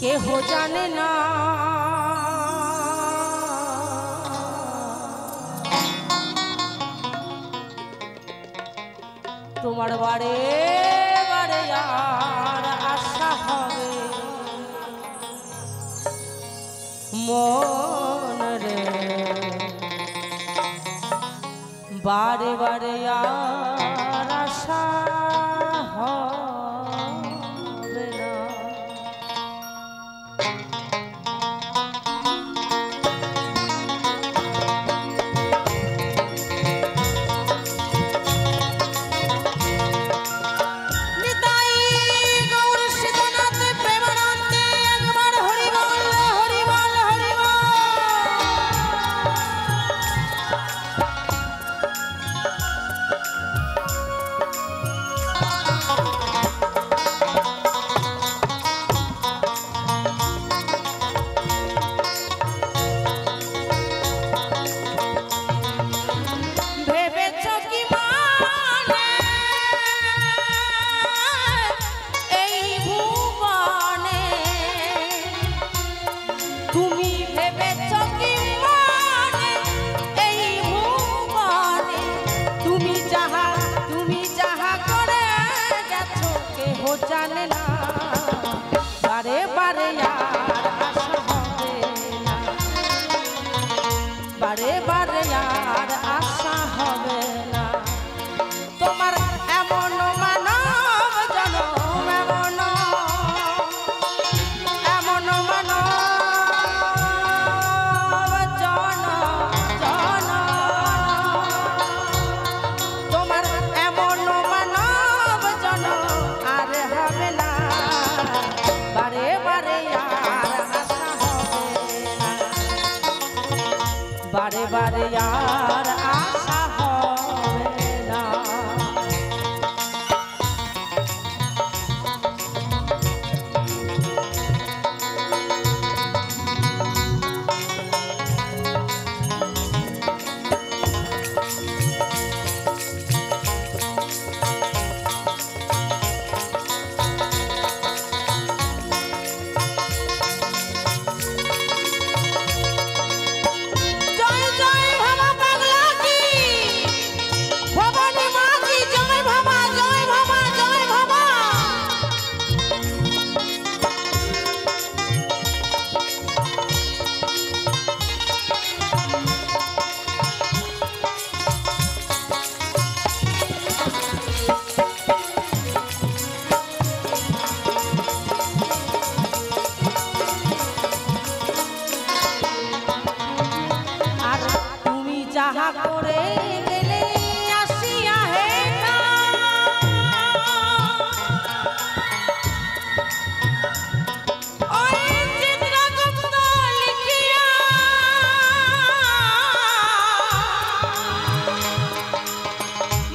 কেহ জানে না তোমার বারে বারে আর আশা হবে মন রে বারে বারে আর আশা হবে না। জানে না বারে বারে আর আশা হবে না বারে বারে আর আশা হবে না তোমার এমন মানব জনম এমন মানব জনম তোমার এমন মানব জনম আর হবে না বারে বারে আর আশা হবে না বারে বারে আর আশা হবে না। যাহা করে গেলে আসিয়া হে ওই চিত্রগুপ্ত লিখিয়া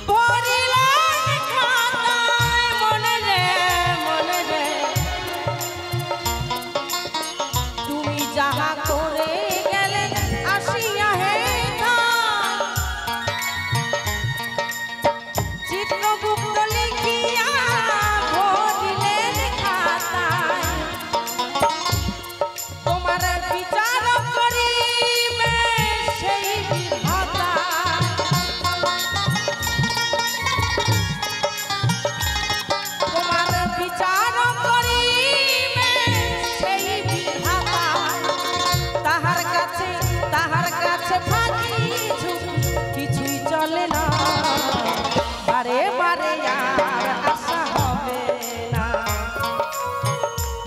ভরিলেন খাতায় মনে রে তুমি যাহা করে গেলে আসিয়া হে চিত্রগুপ্ত লিখিয়া ভরিলেন খাতায় তোমার বিচার করিবে সেই বিধাতা তোমার বিচার করিবে সেই বিধাতা তাহার কাছে ফাঁকি কিছুই চলে না বারে বারে আর আশা হবে না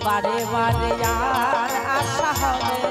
বারে বারে আর আশা হবে